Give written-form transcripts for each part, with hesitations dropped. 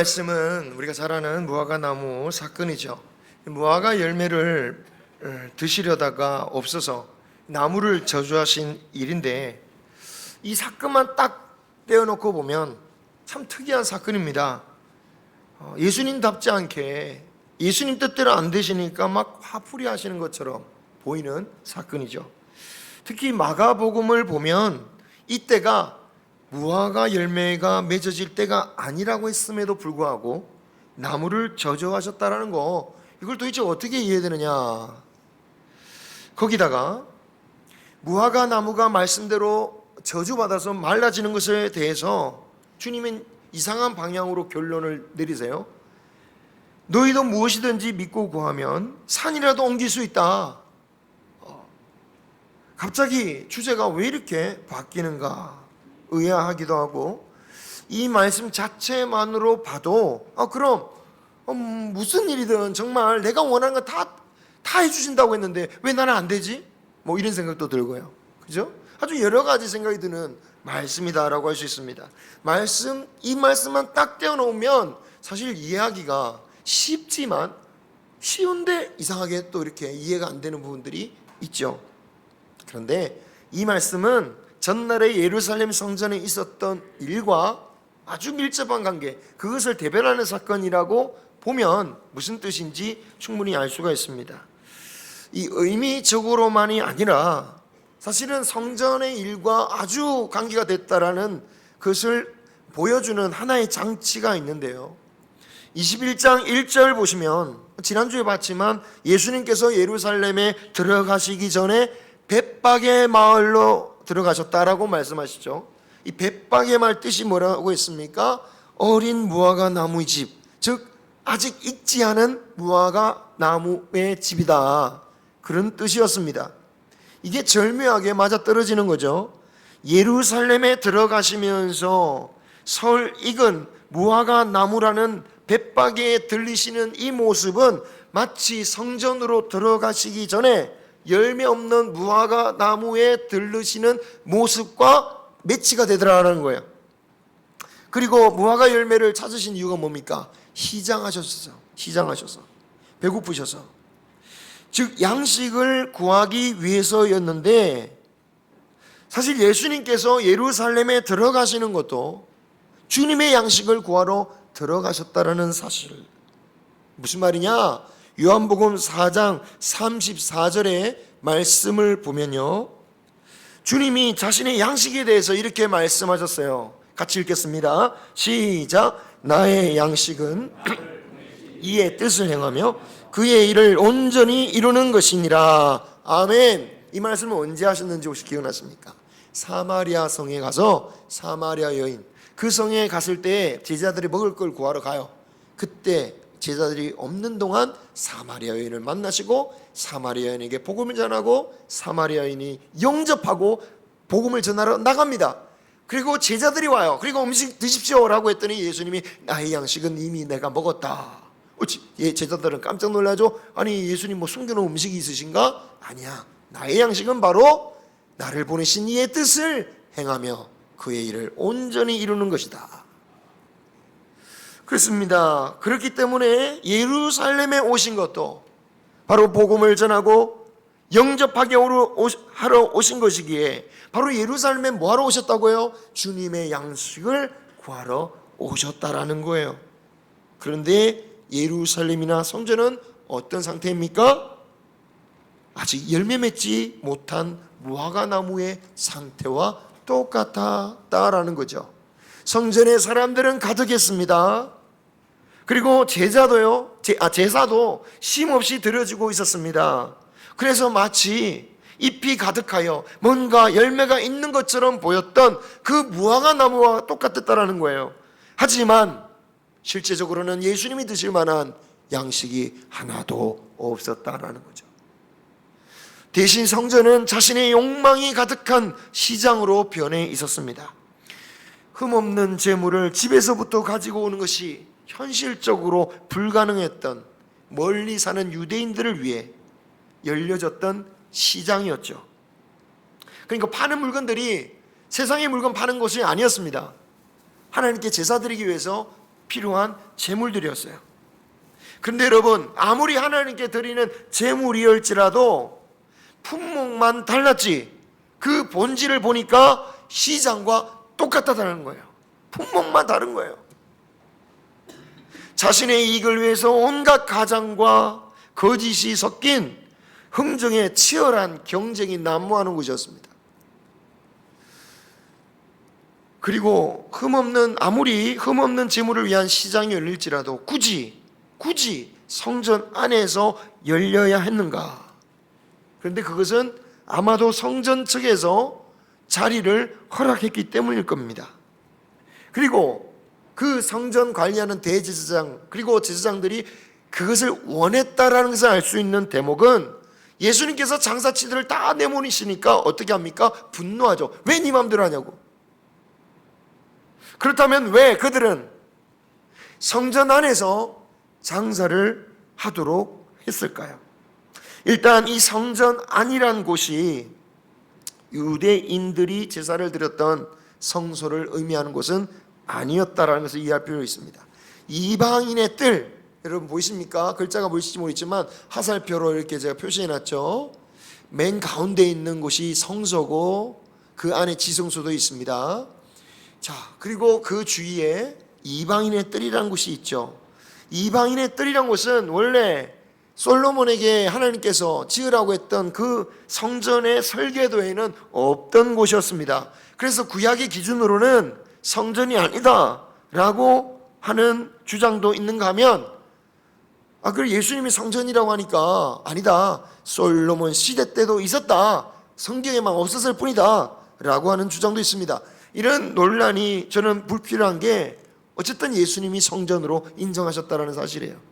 말씀은 우리가 잘 아는 무화과 나무 사건이죠. 무화과 열매를 드시려다가 없어서 나무를 저주하신 일인데, 이 사건만 딱 떼어놓고 보면 참 특이한 사건입니다. 예수님답지 않게 예수님 뜻대로 안 되시니까 막 화풀이 하시는 것처럼 보이는 사건이죠. 특히 마가복음을 보면 이때가 무화과 열매가 맺어질 때가 아니라고 했음에도 불구하고 나무를 저주하셨다라는 거, 이걸 도대체 어떻게 이해되느냐. 거기다가 무화과 나무가 말씀대로 저주받아서 말라지는 것에 대해서 주님은 이상한 방향으로 결론을 내리세요. 너희도 무엇이든지 믿고 구하면 산이라도 옮길 수 있다. 갑자기 주제가 왜 이렇게 바뀌는가 의아하기도 하고, 이 말씀 자체만으로 봐도 그럼 무슨 일이든 정말 내가 원하는 거 다 해주신다고 했는데 왜 나는 안 되지? 뭐 이런 생각도 들고요. 그죠? 아주 여러 가지 생각이 드는 말씀이다라고 할 수 있습니다. 이 말씀만 딱 떼어놓으면 사실 이해하기가 쉽지만 쉬운데 이상하게 또 이렇게 이해가 안 되는 부분들이 있죠. 그런데 이 말씀은 전날에 예루살렘 성전에 있었던 일과 아주 밀접한 관계, 그것을 대변하는 사건이라고 보면 무슨 뜻인지 충분히 알 수가 있습니다. 이 의미적으로만이 아니라 사실은 성전의 일과 아주 관계가 됐다라는 것을 보여주는 하나의 장치가 있는데요. 21장 1절 보시면 지난주에 봤지만 예수님께서 예루살렘에 들어가시기 전에 벳박의 마을로 들어가셨다라고 말씀하시죠. 이 벳박의 말 뜻이 뭐라고 했습니까? 어린 무화과 나무의 집, 즉 아직 익지 않은 무화과 나무의 집이다, 그런 뜻이었습니다. 이게 절묘하게 맞아떨어지는 거죠. 예루살렘에 들어가시면서 설 익은 무화과 나무라는 벳박에 들리시는 이 모습은 마치 성전으로 들어가시기 전에 열매 없는 무화과 나무에 들르시는 모습과 매치가 되더라는 거예요. 그리고 무화과 열매를 찾으신 이유가 뭡니까? 시장하셔서 배고프셔서, 즉 양식을 구하기 위해서였는데, 사실 예수님께서 예루살렘에 들어가시는 것도 주님의 양식을 구하러 들어가셨다라는 사실. 무슨 말이냐? 요한복음 4장 34절의 말씀을 보면요, 주님이 자신의 양식에 대해서 이렇게 말씀하셨어요. 같이 읽겠습니다. 시작. 나의 양식은 이의 뜻을 행하며 그의 일을 온전히 이루는 것이니라. 아멘. 이 말씀을 언제 하셨는지 혹시 기억나십니까? 사마리아 성에 가서 사마리아 여인, 그 성에 갔을 때 제자들이 먹을 걸 구하러 가요. 그때 제자들이 없는 동안 사마리아 여인을 만나시고 사마리아 여인에게 복음을 전하고 사마리아 여인이 영접하고 복음을 전하러 나갑니다. 그리고 제자들이 와요. 그리고 음식 드십시오라고 했더니 예수님이 나의 양식은 이미 내가 먹었다. 제자들은 깜짝 놀라죠. 아니 예수님 뭐 숨겨놓은 음식이 있으신가? 아니야, 나의 양식은 바로 나를 보내신 이의 뜻을 행하며 그의 일을 온전히 이루는 것이다. 그렇습니다. 그렇기 때문에 예루살렘에 오신 것도 바로 복음을 전하고 영접하게 하러 오신 것이기에, 바로 예루살렘에 뭐하러 오셨다고요? 주님의 양식을 구하러 오셨다라는 거예요. 그런데 예루살렘이나 성전은 어떤 상태입니까? 아직 열매 맺지 못한 무화과 나무의 상태와 똑같았다라는 거죠. 성전에 사람들은 가득했습니다. 그리고 제사도 쉼없이 드려지고 있었습니다. 그래서 마치 잎이 가득하여 뭔가 열매가 있는 것처럼 보였던 그 무화과 나무와 똑같았다라는 거예요. 하지만 실제적으로는 예수님이 드실 만한 양식이 하나도 없었다라는 거죠. 대신 성전은 자신의 욕망이 가득한 시장으로 변해 있었습니다. 흠없는 재물을 집에서부터 가지고 오는 것이 현실적으로 불가능했던 멀리 사는 유대인들을 위해 열려졌던 시장이었죠. 그러니까 파는 물건들이 세상의 물건 파는 것이 아니었습니다. 하나님께 제사 드리기 위해서 필요한 제물들이었어요. 그런데 여러분, 아무리 하나님께 드리는 제물이었지라도 품목만 달랐지 그 본질을 보니까 시장과 똑같다는 거예요. 품목만 다른 거예요. 자신의 이익을 위해서 온갖 가장과 거짓이 섞인 흥정의 치열한 경쟁이 난무하는 곳이었습니다. 그리고 아무리 흠없는 재물을 위한 시장이 열릴지라도 굳이 성전 안에서 열려야 했는가? 그런데 그것은 아마도 성전 측에서 자리를 허락했기 때문일 겁니다. 그리고 그 성전 관리하는 대제사장 그리고 제사장들이 그것을 원했다라는 것을 알 수 있는 대목은 예수님께서 장사치들을 다 내모니시니까 어떻게 합니까? 분노하죠. 왜 네 맘대로 하냐고. 그렇다면 왜 그들은 성전 안에서 장사를 하도록 했을까요? 일단 이 성전 안이란 곳이 유대인들이 제사를 드렸던 성소를 의미하는 곳은 아니었다라는 것을 이해할 필요가 있습니다. 이방인의 뜰, 여러분 보이십니까? 글자가 보이실지 모르겠지만 화살표로 이렇게 제가 표시해놨죠. 맨 가운데 있는 곳이 성소고 그 안에 지성소도 있습니다. 자, 그리고 그 주위에 이방인의 뜰이라는 곳이 있죠. 이방인의 뜰이란 곳은 원래 솔로몬에게 하나님께서 지으라고 했던 그 성전의 설계도에는 없던 곳이었습니다. 그래서 구약의 기준으로는 성전이 아니다라고 하는 주장도 있는가 하면 그래 예수님이 성전이라고 하니까 아니다. 솔로몬 시대 때도 있었다. 성경에만 없었을 뿐이다 라고 하는 주장도 있습니다. 이런 논란이 저는 불필요한 게 어쨌든 예수님이 성전으로 인정하셨다는 사실이에요.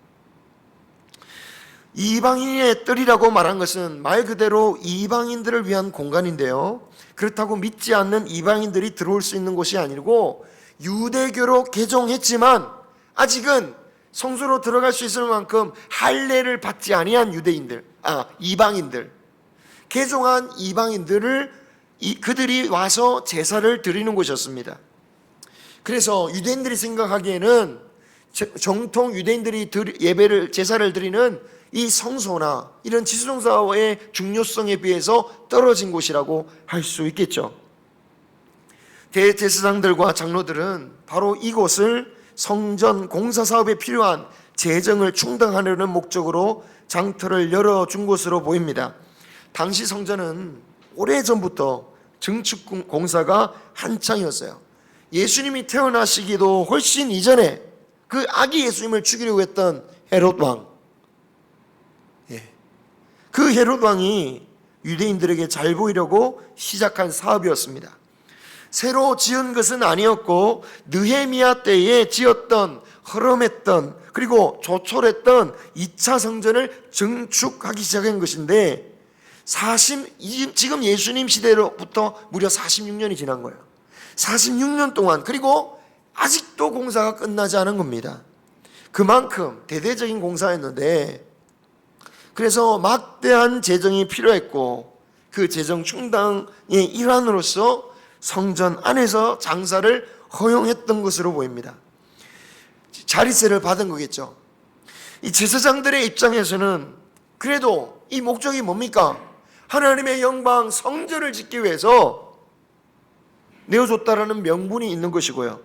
이방인의 뜰이라고 말한 것은 말 그대로 이방인들을 위한 공간인데요, 그렇다고 믿지 않는 이방인들이 들어올 수 있는 곳이 아니고 유대교로 개종했지만 아직은 성소로 들어갈 수 있을 만큼 할례를 받지 아니한 이방인들, 개종한 이방인들을 그들이 와서 제사를 드리는 곳이었습니다. 그래서 유대인들이 생각하기에는 정통 유대인들이 제사를 드리는 이 성소나 이런 지성사의 중요성에 비해서 떨어진 곳이라고 할 수 있겠죠. 대제사장들과 장로들은 바로 이곳을 성전 공사 사업에 필요한 재정을 충당하려는 목적으로 장터를 열어준 곳으로 보입니다. 당시 성전은 오래전부터 증축 공사가 한창이었어요. 예수님이 태어나시기도 훨씬 이전에 그 아기 예수님을 죽이려고 했던 헤롯 왕, 그 헤롯 왕이 유대인들에게 잘 보이려고 시작한 사업이었습니다. 새로 지은 것은 아니었고 느헤미야 때에 지었던 허름했던 그리고 조촐했던 2차 성전을 증축하기 시작한 것인데 지금 예수님 시대로부터 무려 46년이 지난 거예요. 46년 동안, 그리고 아직도 공사가 끝나지 않은 겁니다. 그만큼 대대적인 공사였는데, 그래서 막대한 재정이 필요했고 그 재정 충당의 일환으로서 성전 안에서 장사를 허용했던 것으로 보입니다. 자리세를 받은 거겠죠. 이 제사장들의 입장에서는 그래도 이 목적이 뭡니까? 하나님의 영광 성전을 짓기 위해서 내어줬다라는 명분이 있는 것이고요.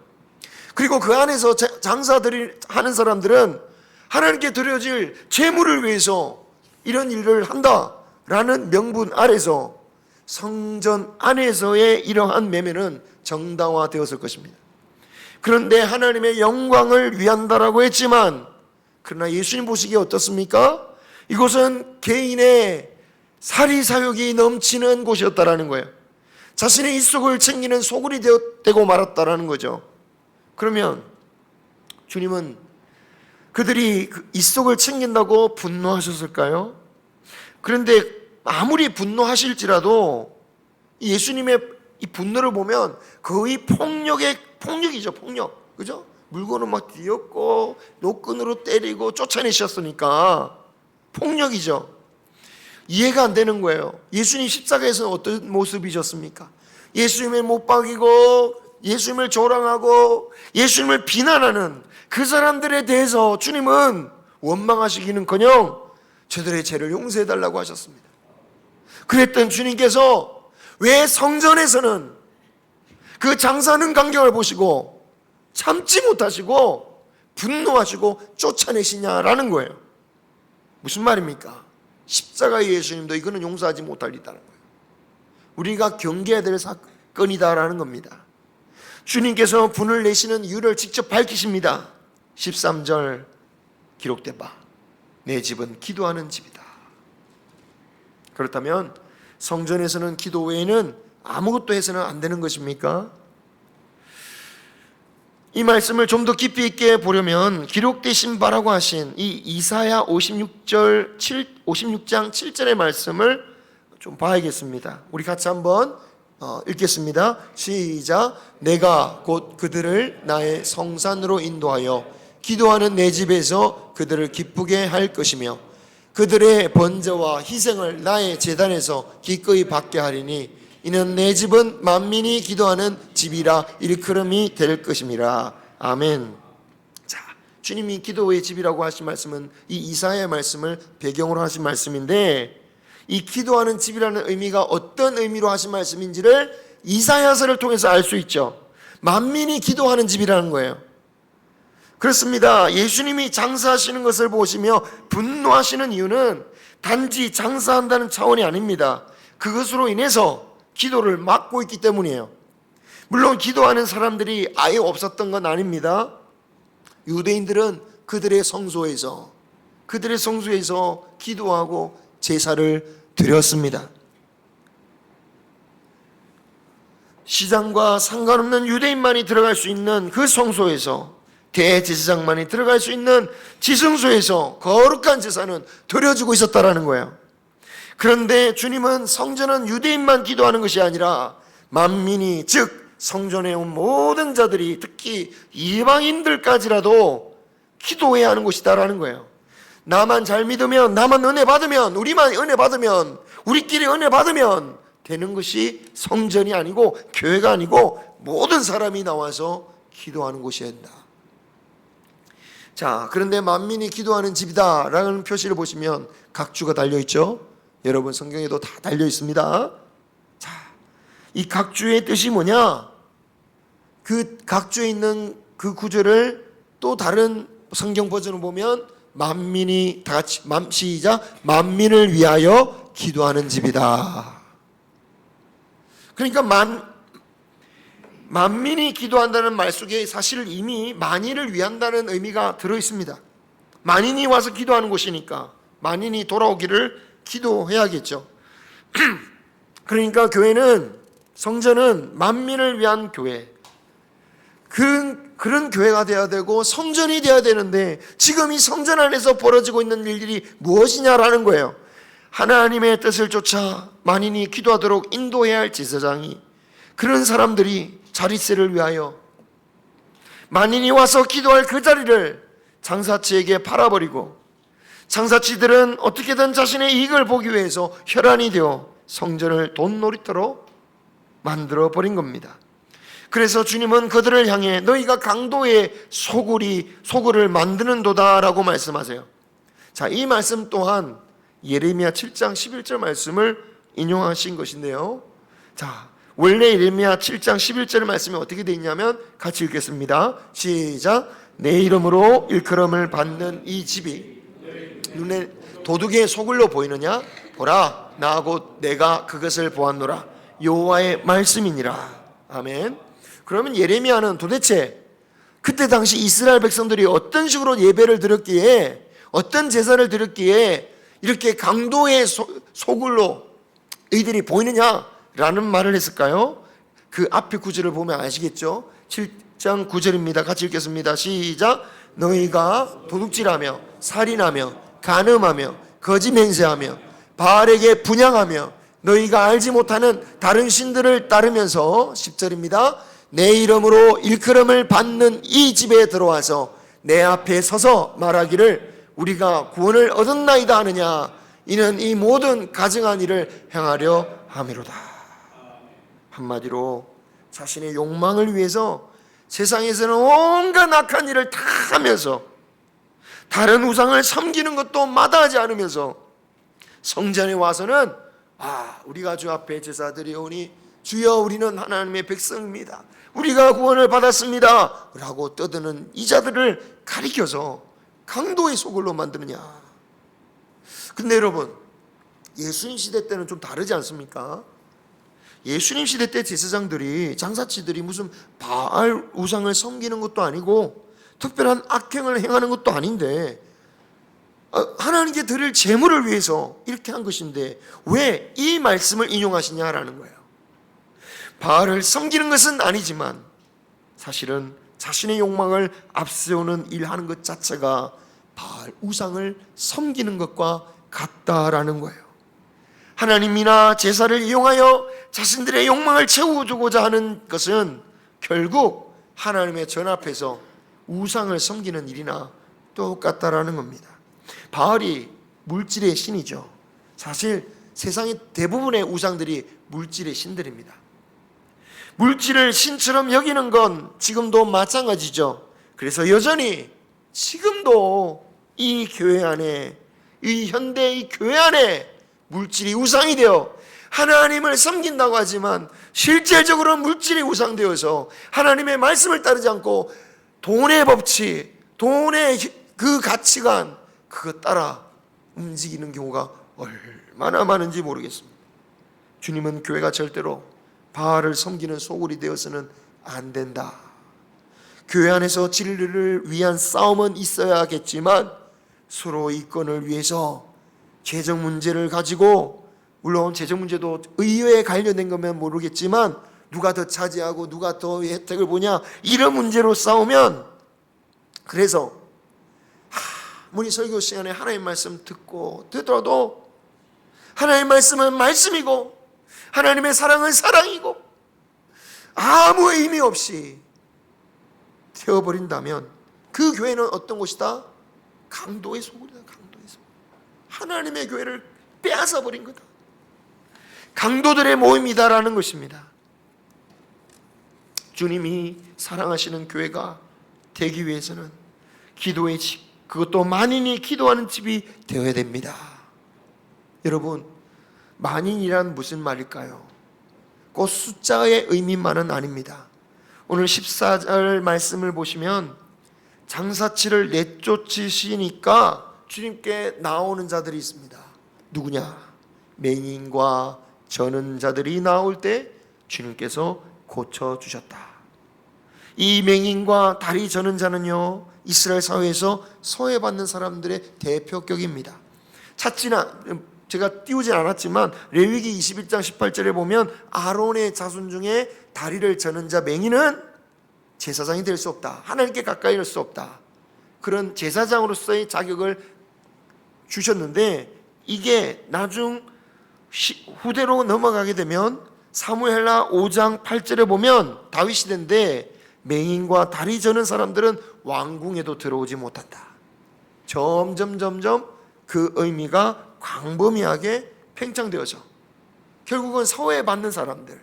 그리고 그 안에서 장사들이 하는 사람들은 하나님께 드려질 제물을 위해서 이런 일을 한다라는 명분 아래서 성전 안에서의 이러한 매매는 정당화되었을 것입니다. 그런데 하나님의 영광을 위한다라고 했지만, 그러나 예수님 보시기에 어떻습니까? 이곳은 개인의 사리사욕이 넘치는 곳이었다라는 거예요. 자신의 입속을 챙기는 소굴이 되고 말았다라는 거죠. 그러면 주님은 그들이 입속을 챙긴다고 분노하셨을까요? 그런데 아무리 분노하실지라도 예수님의 이 분노를 보면 거의 폭력이죠, 폭력. 그죠? 물건을 막 뒤엎고 노끈으로 때리고 쫓아내셨으니까 폭력이죠. 이해가 안 되는 거예요. 예수님 십자가에서는 어떤 모습이셨습니까? 예수님을 못 박이고 예수님을 조랑하고 예수님을 비난하는 그 사람들에 대해서 주님은 원망하시기는커녕 저들의 죄를 용서해달라고 하셨습니다. 그랬던 주님께서 왜 성전에서는 그 장사하는 광경을 보시고 참지 못하시고 분노하시고 쫓아내시냐라는 거예요. 무슨 말입니까? 십자가의 예수님도 이거는 용서하지 못할 일이라는 거예요. 우리가 경계해야 될 사건이다라는 겁니다. 주님께서 분을 내시는 이유를 직접 밝히십니다. 13절 기록돼 봐. 내 집은 기도하는 집이다. 그렇다면 성전에서는 기도 외에는 아무것도 해서는 안 되는 것입니까? 이 말씀을 좀 더 깊이 있게 보려면 기록되신 바라고 하신 이 이사야 56장 7절의 말씀을 좀 봐야겠습니다. 우리 같이 한번 읽겠습니다. 시작. 내가 곧 그들을 나의 성산으로 인도하여 기도하는 내 집에서 그들을 기쁘게 할 것이며 그들의 번제와 희생을 나의 제단에서 기꺼이 받게 하리니 이는 내 집은 만민이 기도하는 집이라 일컬음이 될 것임이라. 아멘. 자, 주님이 기도의 집이라고 하신 말씀은 이 이사야의 말씀을 배경으로 하신 말씀인데, 이 기도하는 집이라는 의미가 어떤 의미로 하신 말씀인지를 이사야서를 통해서 알 수 있죠. 만민이 기도하는 집이라는 거예요. 그렇습니다. 예수님이 장사하시는 것을 보시며 분노하시는 이유는 단지 장사한다는 차원이 아닙니다. 그것으로 인해서 기도를 막고 있기 때문이에요. 물론 기도하는 사람들이 아예 없었던 건 아닙니다. 유대인들은 그들의 성소에서 기도하고 제사를 드렸습니다. 시장과 상관없는 유대인만이 들어갈 수 있는 그 성소에서, 대제사장만이 들어갈 수 있는 지성소에서 거룩한 제사는 드려지고 있었다라는 거예요. 그런데 주님은 성전은 유대인만 기도하는 것이 아니라 만민이, 즉 성전에 온 모든 자들이, 특히 이방인들까지라도 기도해야 하는 곳이다라는 거예요. 나만 잘 믿으면, 나만 은혜 받으면, 우리만 은혜 받으면, 우리끼리 은혜 받으면 되는 것이 성전이 아니고 교회가 아니고 모든 사람이 나와서 기도하는 곳이어야 한다. 자, 그런데 만민이 기도하는 집이다 라는 표시를 보시면 각주가 달려있죠. 여러분 성경에도 다 달려있습니다. 자, 이 각주의 뜻이 뭐냐? 그 각주에 있는 그 구절을 또 다른 성경 버전을 보면 만민이, 다 같이 시작, 만민을 위하여 기도하는 집이다. 그러니까 만민이 기도한다는 말 속에 사실 이미 만인을 위한다는 의미가 들어있습니다. 만인이 와서 기도하는 곳이니까 만인이 돌아오기를 기도해야겠죠. 그러니까 교회는, 성전은 만민을 위한 교회, 그런 교회가 되어야 되고 성전이 되어야 되는데, 지금 이 성전 안에서 벌어지고 있는 일들이 무엇이냐라는 거예요. 하나님의 뜻을 쫓아 만인이 기도하도록 인도해야 할 제사장이, 그런 사람들이 자릿세를 위하여 만인이 와서 기도할 그 자리를 장사치에게 팔아버리고, 장사치들은 어떻게든 자신의 이익을 보기 위해서 혈안이 되어 성전을 돈놀이터로 만들어버린 겁니다. 그래서 주님은 그들을 향해 너희가 강도의 소굴을 만드는도다 라고 말씀하세요. 자, 이 말씀 또한 예레미야 7장 11절 말씀을 인용하신 것인데요. 자, 원래 예레미야 7장 11절 말씀이 어떻게 되어 있냐면 같이 읽겠습니다. 시작. 내 이름으로 일컬음을 받는 이 집이 눈에 도둑의 소굴로 보이느냐? 보라, 나 곧 내가 그것을 보았노라. 여호와의 말씀이니라. 아멘. 그러면 예레미야는 도대체 그때 당시 이스라엘 백성들이 어떤 식으로 예배를 드렸기에, 어떤 제사를 드렸기에 이렇게 강도의 소굴로 이들이 보이느냐라는 말을 했을까요? 그 앞에 구절을 보면 아시겠죠? 7장 9절입니다. 같이 읽겠습니다. 시작. 너희가 도둑질하며 살인하며 간음하며 거짓 맹세하며 바알에게 분향하며 너희가 알지 못하는 다른 신들을 따르면서, 10절입니다. 내 이름으로 일컬음을 받는 이 집에 들어와서 내 앞에 서서 말하기를 우리가 구원을 얻었나이다 하느냐. 이는 이 모든 가증한 일을 행하려 함이로다. 한마디로 자신의 욕망을 위해서 세상에서는 온갖 악한 일을 다 하면서 다른 우상을 섬기는 것도 마다하지 않으면서 성전에 와서는 우리가 주 앞에 제사 드리오니 주여 우리는 하나님의 백성입니다, 우리가 구원을 받았습니다 라고 떠드는 이 자들을 가리켜서 강도의 소굴로 만드느냐. 근데 여러분, 예수님 시대 때는 좀 다르지 않습니까? 예수님 시대 때 제사장들이, 장사치들이 무슨 바알 우상을 섬기는 것도 아니고 특별한 악행을 행하는 것도 아닌데 하나님께 드릴 제물을 위해서 이렇게 한 것인데 왜 이 말씀을 인용하시냐라는 거예요. 바알을 섬기는 것은 아니지만 사실은 자신의 욕망을 앞세우는 일하는 것 자체가 바알 우상을 섬기는 것과 같다라는 거예요. 하나님이나 제사를 이용하여 자신들의 욕망을 채워주고자 하는 것은 결국 하나님의 전 앞에서 우상을 섬기는 일이나 똑같다라는 겁니다. 바알이 물질의 신이죠. 사실 세상의 대부분의 우상들이 물질의 신들입니다. 물질을 신처럼 여기는 건 지금도 마찬가지죠. 그래서 여전히 지금도 이 교회 안에, 이 현대 이 교회 안에 물질이 우상이 되어 하나님을 섬긴다고 하지만 실질적으로 물질이 우상되어서 하나님의 말씀을 따르지 않고 돈의 법칙, 돈의 그 가치관, 그것 따라 움직이는 경우가 얼마나 많은지 모르겠습니다. 주님은 교회가 절대로 바알을 섬기는 소굴이 되어서는 안 된다. 교회 안에서 진리를 위한 싸움은 있어야겠지만 서로 이권을 위해서 재정 문제를 가지고, 물론 재정 문제도 의회에 관련된 거면 모르겠지만 누가 더 차지하고 누가 더 혜택을 보냐 이런 문제로 싸우면, 그래서 아무리 설교 시간에 하나님 말씀 듣더라도 하나님 말씀은 말씀이고 하나님의 사랑은 사랑이고 아무 의미 없이 되어버린다면 그 교회는 어떤 곳이다? 강도의 소굴이다. 강도의 소굴. 하나님의 교회를 빼앗아버린 거다. 강도들의 모임이다라는 것입니다. 주님이 사랑하시는 교회가 되기 위해서는 기도의 집, 그것도 만인이 기도하는 집이 되어야 됩니다. 여러분, 만인이란 무슨 말일까요? 그 숫자의 의미만은 아닙니다. 오늘 14절 말씀을 보시면 장사치를 내쫓으시니까 주님께 나오는 자들이 있습니다. 누구냐? 맹인과 저는 자들이 나올 때 주님께서 고쳐주셨다. 이 맹인과 다리 저는 자는요, 이스라엘 사회에서 소외받는 사람들의 대표격입니다. 제가 띄우진 않았지만 레위기 21장 18절에 보면 아론의 자손 중에 다리를 저는 자 맹인은 제사장이 될 수 없다. 하나님께 가까이 할 수 없다. 그런 제사장으로서의 자격을 주셨는데 이게 나중 후대로 넘어가게 되면 사무엘하 5장 8절에 보면 다윗 시대인데 맹인과 다리 저는 사람들은 왕궁에도 들어오지 못한다. 점점 그 의미가 광범위하게 팽창되어져 결국은 소외받는 사람들,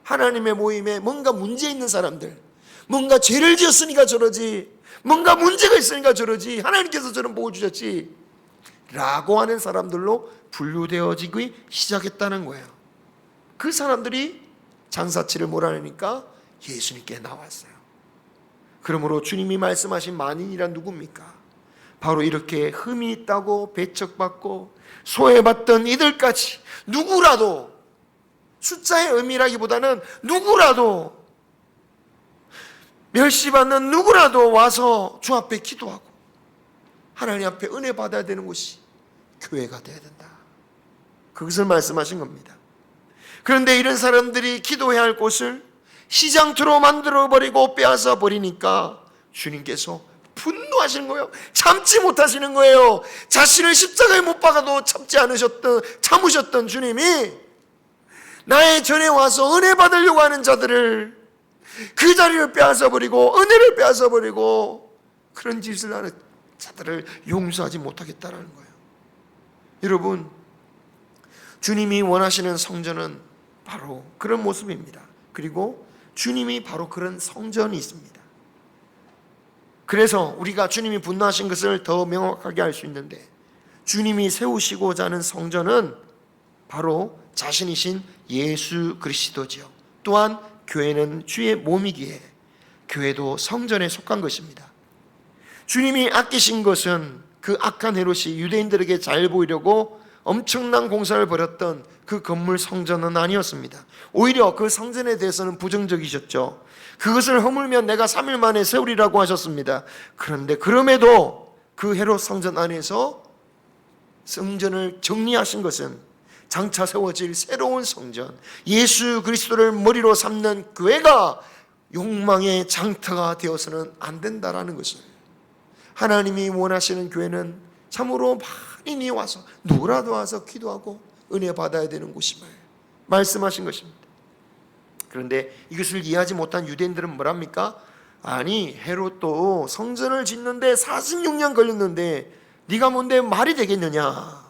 하나님의 모임에 뭔가 문제 있는 사람들, 뭔가 죄를 지었으니까 저러지, 뭔가 문제가 있으니까 저러지, 하나님께서 저런 복을 주셨지 라고 하는 사람들로 분류되어지기 시작했다는 거예요. 그 사람들이 장사치를 몰아내니까 예수님께 나왔어요. 그러므로 주님이 말씀하신 만인이란 누굽니까? 바로 이렇게 흠이 있다고 배척받고 소외받던 이들까지 누구라도, 숫자의 의미라기보다는 누구라도, 멸시받는 누구라도 와서 주 앞에 기도하고 하나님 앞에 은혜 받아야 되는 곳이 교회가 되어야 된다. 그것을 말씀하신 겁니다. 그런데 이런 사람들이 기도해야 할 곳을 시장터로 만들어버리고 빼앗아 버리니까 주님께서 분노하시는 거예요. 참지 못하시는 거예요. 자신을 십자가에 못 박아도 참으셨던 주님이 나의 전에 와서 은혜 받으려고 하는 자들을, 그 자리를 빼앗아버리고 은혜를 빼앗아버리고 그런 짓을 하는 자들을 용서하지 못하겠다는 거예요. 여러분, 주님이 원하시는 성전은 바로 그런 모습입니다. 그리고 주님이 바로 그런 성전이 있습니다. 그래서 우리가 주님이 분노하신 것을 더 명확하게 알 수 있는데, 주님이 세우시고자 하는 성전은 바로 자신이신 예수 그리스도지요. 또한 교회는 주의 몸이기에 교회도 성전에 속한 것입니다. 주님이 아끼신 것은 그 악한 헤롯이 유대인들에게 잘 보이려고 엄청난 공사를 벌였던 그 건물 성전은 아니었습니다. 오히려 그 성전에 대해서는 부정적이셨죠. 그것을 허물면 내가 3일 만에 세우리라고 하셨습니다. 그런데 그럼에도 그 헤롯 성전 안에서 성전을 정리하신 것은 장차 세워질 새로운 성전, 예수 그리스도를 머리로 삼는 교회가 욕망의 장터가 되어서는 안 된다라는 것을, 하나님이 원하시는 교회는 참으로 많이 와서 누구라도 와서 기도하고 은혜 받아야 되는 곳임을 말씀하신 것입니다. 그런데 이것을 이해하지 못한 유대인들은 뭐랍니까? 아니, 헤롯도 성전을 짓는데 46년 걸렸는데 네가 뭔데 말이 되겠느냐.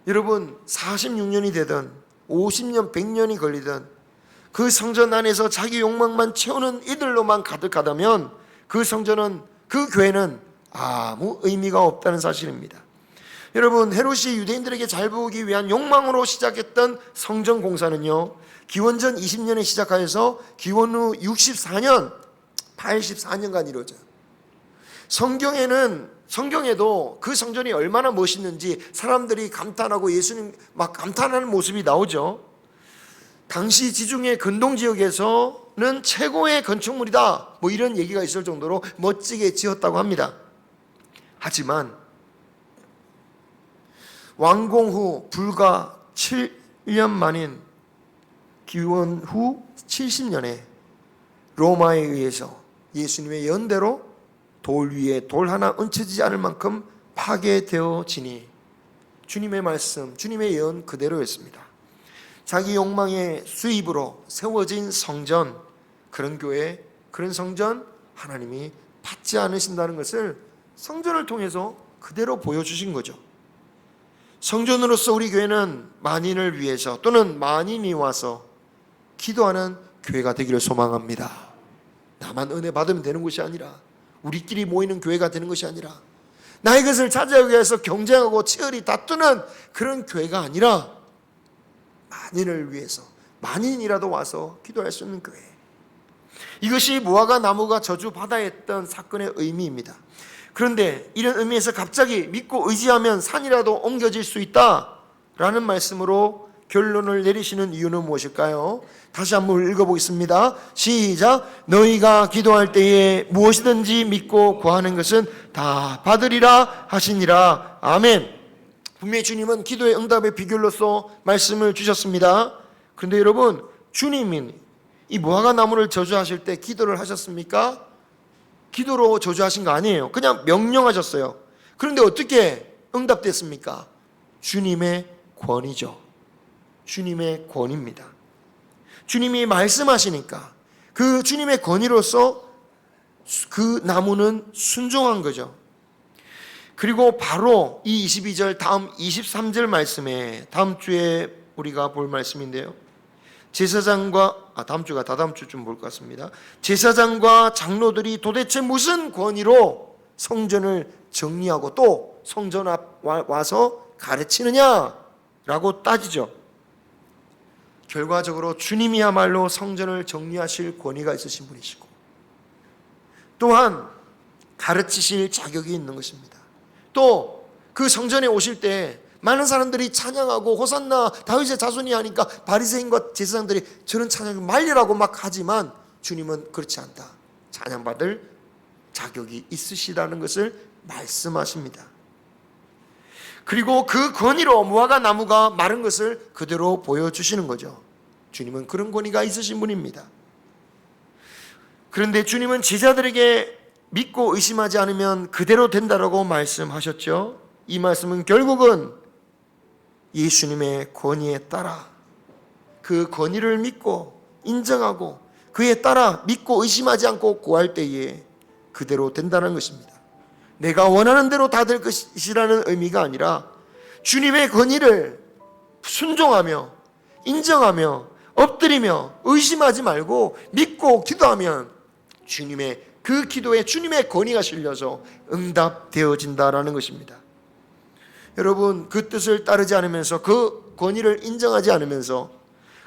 여러분, 46년이 되든 50년 100년이 걸리든 그 성전 안에서 자기 욕망만 채우는 이들로만 가득하다면 그 성전은, 그 교회는 아무 의미가 없다는 사실입니다. 여러분, 헤롯이 유대인들에게 잘 보이기 위한 욕망으로 시작했던 성전 공사는요, 기원전 20년에 시작하여서 기원 후 64년 84년간 이루어져요. 성경에도 그 성전이 얼마나 멋있는지 사람들이 감탄하고 예수님 막 감탄하는 모습이 나오죠. 당시 지중해 근동 지역에서는 최고의 건축물이다, 뭐 이런 얘기가 있을 정도로 멋지게 지었다고 합니다. 하지만 완공 후 불과 7년 만인 기원 후 70년에 로마에 의해서 예수님의 연대로 돌 위에 돌 하나 얹혀지지 않을 만큼 파괴되어지니 주님의 말씀, 주님의 예언 그대로였습니다. 자기 욕망의 수입으로 세워진 성전, 그런 교회, 그런 성전 하나님이 받지 않으신다는 것을 성전을 통해서 그대로 보여주신 거죠. 성전으로서 우리 교회는 만인을 위해서 또는 만인이 와서 기도하는 교회가 되기를 소망합니다. 나만 은혜 받으면 되는 것이 아니라, 우리끼리 모이는 교회가 되는 것이 아니라, 나의 것을 차지하기 위해서 경쟁하고 치열히 다투는 그런 교회가 아니라, 만인을 위해서 만인이라도 와서 기도할 수 있는 교회. 이것이 무화과 나무가 저주받아야 했던 사건의 의미입니다. 그런데 이런 의미에서 갑자기 믿고 의지하면 산이라도 옮겨질 수 있다라는 말씀으로 결론을 내리시는 이유는 무엇일까요? 다시 한번 읽어보겠습니다. 시작. 너희가 기도할 때에 무엇이든지 믿고 구하는 것은 다 받으리라 하시니라. 아멘. 분명히 주님은 기도의 응답의 비결로서 말씀을 주셨습니다. 그런데 여러분, 주님이 이 무화과 나무를 저주하실 때 기도를 하셨습니까? 기도로 저주하신 거 아니에요. 그냥 명령하셨어요. 그런데 어떻게 응답됐습니까? 주님의 권위죠. 주님의 권위입니다. 주님이 말씀하시니까 그 주님의 권위로서 그 나무는 순종한 거죠. 그리고 바로 이 22절 다음 23절 말씀에, 다음 주에 우리가 볼 말씀인데요, 다음 주 좀 볼 것 같습니다. 제사장과 장로들이 도대체 무슨 권위로 성전을 정리하고 또 성전 앞 와서 가르치느냐라고 따지죠. 결과적으로 주님이야말로 성전을 정리하실 권위가 있으신 분이시고 또한 가르치실 자격이 있는 것입니다. 또 그 성전에 오실 때 많은 사람들이 찬양하고 호산나 다윗의 자손이 하니까 바리새인과 제사장들이 저런 찬양을 말리라고 막 하지만 주님은 그렇지 않다. 찬양받을 자격이 있으시다는 것을 말씀하십니다. 그리고 그 권위로 무화과 나무가 마른 것을 그대로 보여주시는 거죠. 주님은 그런 권위가 있으신 분입니다. 그런데 주님은 제자들에게 믿고 의심하지 않으면 그대로 된다라고 말씀하셨죠. 이 말씀은 결국은 예수님의 권위에 따라, 그 권위를 믿고 인정하고 그에 따라 믿고 의심하지 않고 구할 때에 그대로 된다는 것입니다. 내가 원하는 대로 다 될 것이라는 의미가 아니라 주님의 권위를 순종하며 인정하며 엎드리며 의심하지 말고 믿고 기도하면 주님의 그 기도에 주님의 권위가 실려서 응답되어진다라는 것입니다. 여러분, 그 뜻을 따르지 않으면서 그 권위를 인정하지 않으면서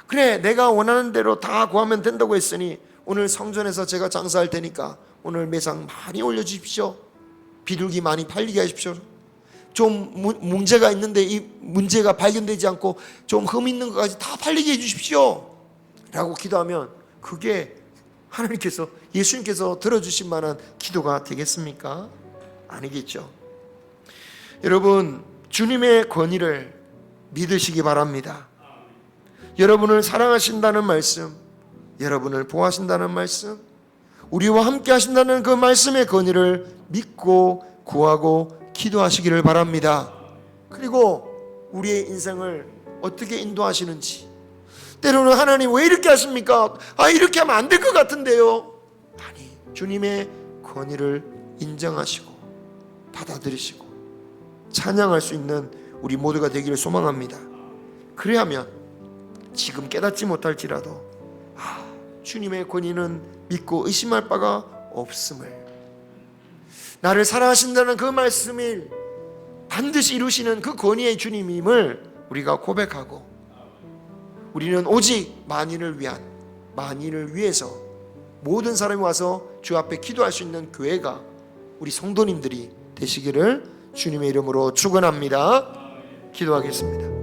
그래 내가 원하는 대로 다 구하면 된다고 했으니 오늘 성전에서 제가 장사할 테니까 오늘 매상 많이 올려주십시오. 비둘기 많이 팔리게 하십시오. 좀 문제가 있는데 이 문제가 발견되지 않고 좀 흠 있는 것까지 다 팔리게 해주십시오 라고 기도하면 그게 하나님께서, 예수님께서 들어주실 만한 기도가 되겠습니까? 아니겠죠. 여러분, 주님의 권위를 믿으시기 바랍니다. 여러분을 사랑하신다는 말씀, 여러분을 보호하신다는 말씀, 우리와 함께 하신다는 그 말씀의 권위를 믿고 구하고 기도하시기를 바랍니다. 그리고 우리의 인생을 어떻게 인도하시는지, 때로는 하나님 왜 이렇게 하십니까? 이렇게 하면 안 될 것 같은데요. 아니, 주님의 권위를 인정하시고 받아들이시고 찬양할 수 있는 우리 모두가 되기를 소망합니다. 그래야면 지금 깨닫지 못할지라도 주님의 권위는 믿고 의심할 바가 없음을, 나를 사랑하신다는 그 말씀을 반드시 이루시는 그 권위의 주님임을 우리가 고백하고, 우리는 오직 만인을 위해서 모든 사람이 와서 주 앞에 기도할 수 있는 교회가 우리 성도님들이 되시기를 주님의 이름으로 축원합니다. 기도하겠습니다.